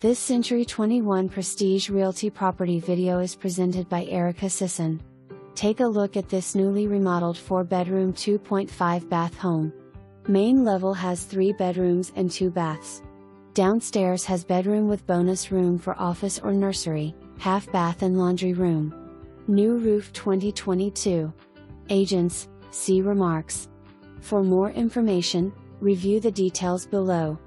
This Century 21 Prestige Realty property video is presented by Erika Sisson. Take a look at this newly remodeled 4-bedroom 2.5 bath home. Main level has 3 bedrooms and 2 baths. Downstairs has bedroom with bonus room for office or nursery, half bath and laundry room. New roof 2022. Agents, see remarks. For more information, review the details below.